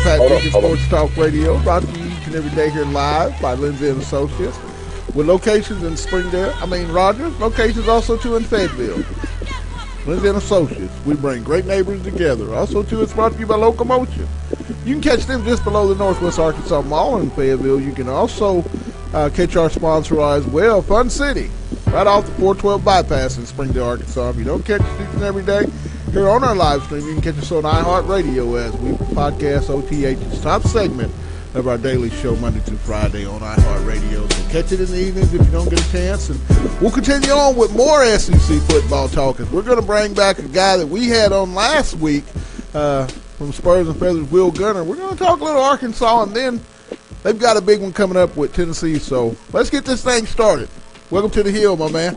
Pat Jenkins Sports Talk Radio, brought to you each and every day here live by Lindsay and Associates, with locations in Rogers, locations also too in Fayetteville. Lindsay and Associates, we bring great neighbors together. Also too, it's brought to you by Locomotion. You can catch them just below the Northwest Arkansas Mall in Fayetteville. You can also catch our sponsor as well, Fun City, right off the 412 bypass in Springdale, Arkansas. If you don't catch us each and every day here on our live stream, you can catch us on iHeartRadio as we podcast OTH's top segment of our daily show Monday through Friday on iHeartRadio. So catch it in the evenings if you don't get a chance. And we'll continue on with more SEC football talk. We're going to bring back a guy that we had on last week from Spurs&Feathers, Will Gunter. We're going to talk a little Arkansas, and then they've got a big one coming up with Tennessee. So let's get this thing started. Welcome to the Hill, my man.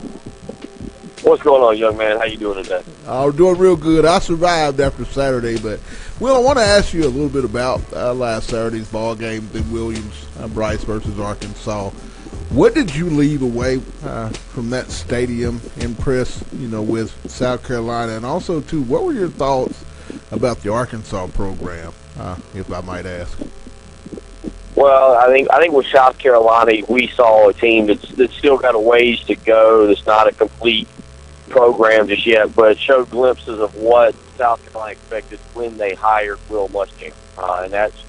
What's going on, young man? How you doing today? I'm doing real good. I survived after Saturday, but Will, I want to ask you a little bit about last Saturday's ball game in Williams, Bryce versus Arkansas. What did you leave away from that stadium impressed, with South Carolina, and also too, what were your thoughts about the Arkansas program, if I might ask? Well, I think with South Carolina, we saw a team that's still got a ways to go. That's not a complete program just yet, but it showed glimpses of what South Carolina expected when they hired Will Muschamp. And that's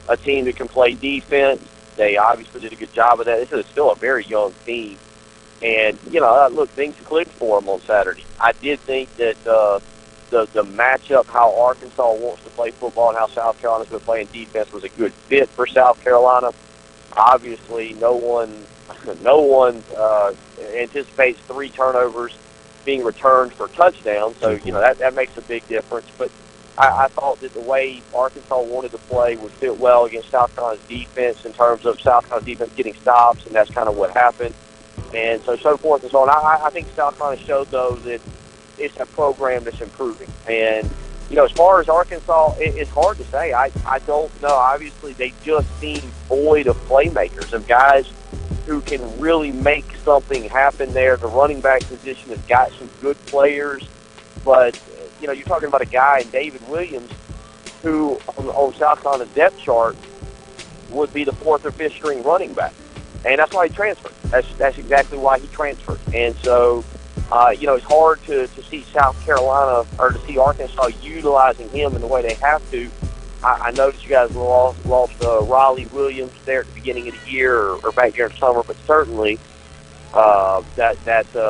a team that can play defense. They obviously did a good job of that. This is still a very young team. And, look, things clicked for them on Saturday. I did think that the matchup, how Arkansas wants to play football and how South Carolina's been playing defense, was a good fit for South Carolina. Obviously, no one anticipates 3 turnovers being returned for touchdowns, so that makes a big difference. But I thought that the way Arkansas wanted to play would fit well against South Carolina's defense in terms of South Carolina's defense getting stops, and that's kind of what happened. And so forth and so on. I think South Carolina showed, though, that it's a program that's improving. And, as far as Arkansas, it's hard to say. I don't know. Obviously, they just seem void of playmakers, of guys who can really make something happen there. The running back position has got some good players, but, you're talking about a guy in David Williams who, on South Carolina's depth chart, would be the 4th or 5th string running back. And that's why he transferred. That's exactly why he transferred. And so, it's hard to see South Carolina or to see Arkansas utilizing him in the way they have to. I noticed you guys lost Raleigh Williams there at the beginning of the year or back during summer, but certainly that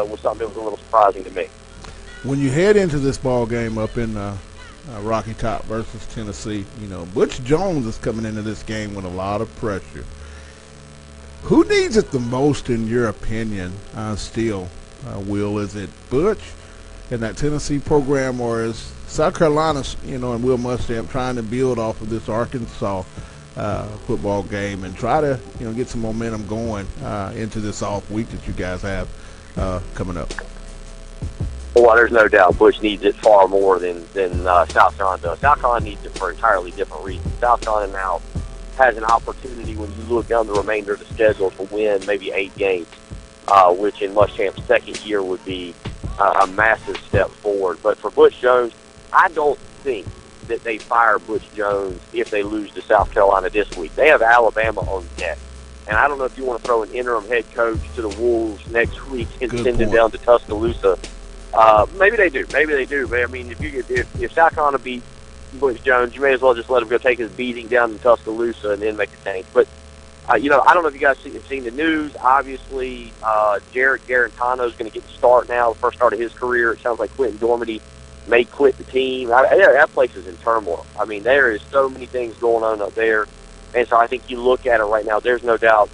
was something that was a little surprising to me. When you head into this ball game up in Rocky Top versus Tennessee, Butch Jones is coming into this game with a lot of pressure. Who needs it the most, in your opinion, Will? Is it Butch in that Tennessee program, or is South Carolina, and Will Muschamp trying to build off of this Arkansas football game and try to, get some momentum going into this off week that you guys have coming up? Well, there's no doubt Butch needs it far more than South Carolina does. South Carolina needs it for entirely different reasons. South Carolina now has an opportunity, when you look down the remainder of the schedule, to win maybe 8 games, which in Muschamp's second year would be a massive step forward. But for Butch Jones, I don't think that they fire Butch Jones if they lose to South Carolina this week. They have Alabama on deck. And I don't know if you want to throw an interim head coach to the Wolves next week and send him down to Tuscaloosa. Maybe they do. But, I mean, if South Carolina beat Butch Jones, you may as well just let him go take his beating down in Tuscaloosa and then make a change. But, I don't know if you guys have seen the news. Obviously, Jared Garantano is going to get the start now, the first start of his career. It sounds like Quentin Dormady may quit the team. That place is in turmoil. I mean, there is so many things going on up there. And so I think you look at it right now, there's no doubt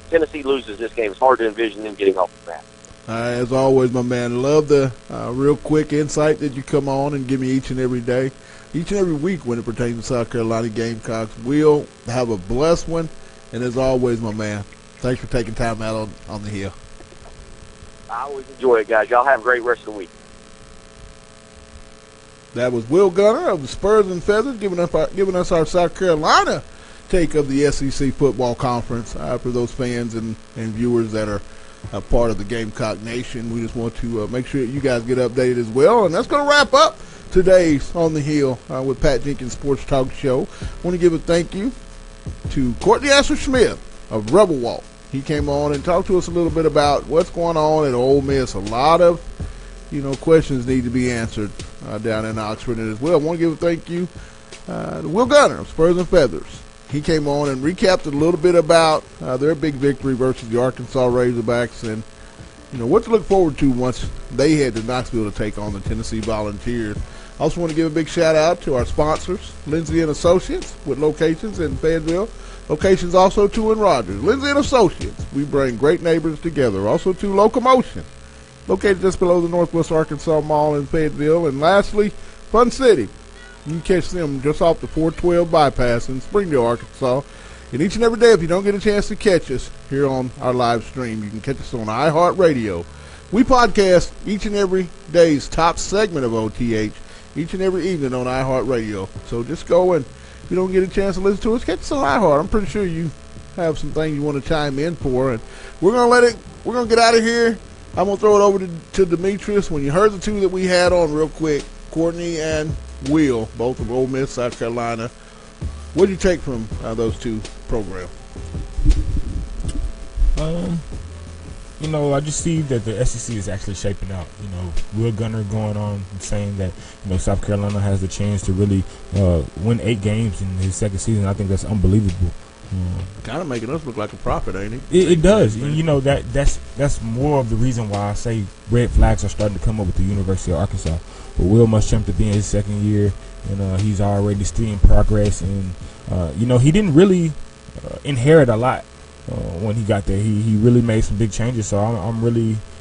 Tennessee loses this game. It's hard to envision them getting off the mat. As always, my man, love the real quick insight that you come on and give me each and every day, each and every week when it pertains to South Carolina Gamecocks. We'll have a blessed one. And as always, my man, thanks for taking time out on the Hill. I always enjoy it, guys. Y'all have a great rest of the week. That was Will Gunter of the Spurs&Feathers giving us our South Carolina take of the SEC football conference. For those fans and viewers that are part of the Gamecock Nation, we just want to make sure you guys get updated as well. And that's going to wrap up today's On the Hill with Pat Jenkins Sports Talk Show. I want to give a thank you to Courtney Asher-Smith of Rebel Walk. He came on and talked to us a little bit about what's going on at Ole Miss. A lot of, questions need to be answered down in Oxford as well. I want to give a thank you to Will Gunter of Spurs&Feathers. He came on and recapped a little bit about their big victory versus the Arkansas Razorbacks and, what to look forward to once they head to Knoxville to take on the Tennessee Volunteers. I also want to give a big shout-out to our sponsors, Lindsay & Associates, with locations in Fayetteville, locations also to in Rogers. Lindsay & Associates, we bring great neighbors together. Also to Locomotion, located just below the Northwest Arkansas Mall in Fayetteville. And lastly, Fun City. You can catch them just off the 412 bypass in Springdale, Arkansas. And each and every day, if you don't get a chance to catch us here on our live stream, you can catch us on iHeartRadio. We podcast each and every day's top segment of OTH each and every evening on iHeartRadio. So just go, and if you don't get a chance to listen to us, catch us on iHeart. I'm pretty sure you have some things you want to chime in for. And we're going to get out of here. I'm going to throw it over to Demetrius. When you heard the two that we had on real quick, Courtney and Will, both of Ole Miss, South Carolina, what did you take from those two programs? I just see that the SEC is actually shaping out. Will Gunter going on and saying that, South Carolina has the chance to really win 8 games in his second season. I think that's unbelievable. Kind of making us look like a prophet, ain't it? It does. That's more of the reason why I say red flags are starting to come up with the University of Arkansas. But Will Muschamp to be in his second year, and he's already seeing progress. And he didn't really inherit a lot when he got there. He really made some big changes. So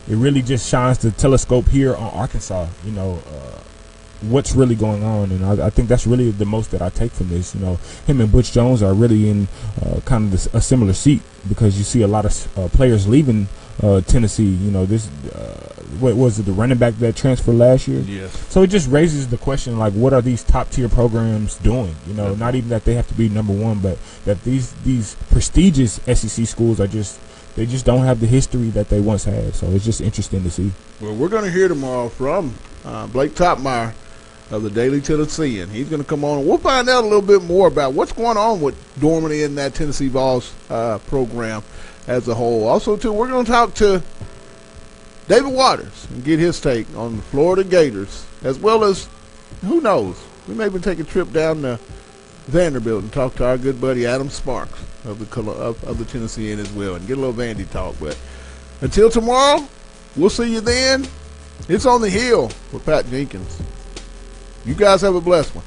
it really just shines the telescope here on Arkansas. What's really going on, and I think that's really the most that I take from this. Him and Butch Jones are really in kind of a similar seat, because you see a lot of players leaving Tennessee. What was it, the running back that transferred last year? Yes. So it just raises the question, like, what are these top tier programs doing? Not even that they have to be number one, but that these prestigious SEC schools they just don't have the history that they once had. So it's just interesting to see. Well, we're going to hear tomorrow from Blake Topmeyer of the Daily Tennessean. He's going to come on, and we'll find out a little bit more about what's going on with dormant in that Tennessee Vols program as a whole. Also, too, we're going to talk to David Waters and get his take on the Florida Gators, as well as, who knows, we may even take a trip down to Vanderbilt and talk to our good buddy Adam Sparks of the Tennessean as well, and get a little Vandy talk. But until tomorrow, we'll see you then. It's On the Hill with Pat Jenkins. You guys have a blessed one.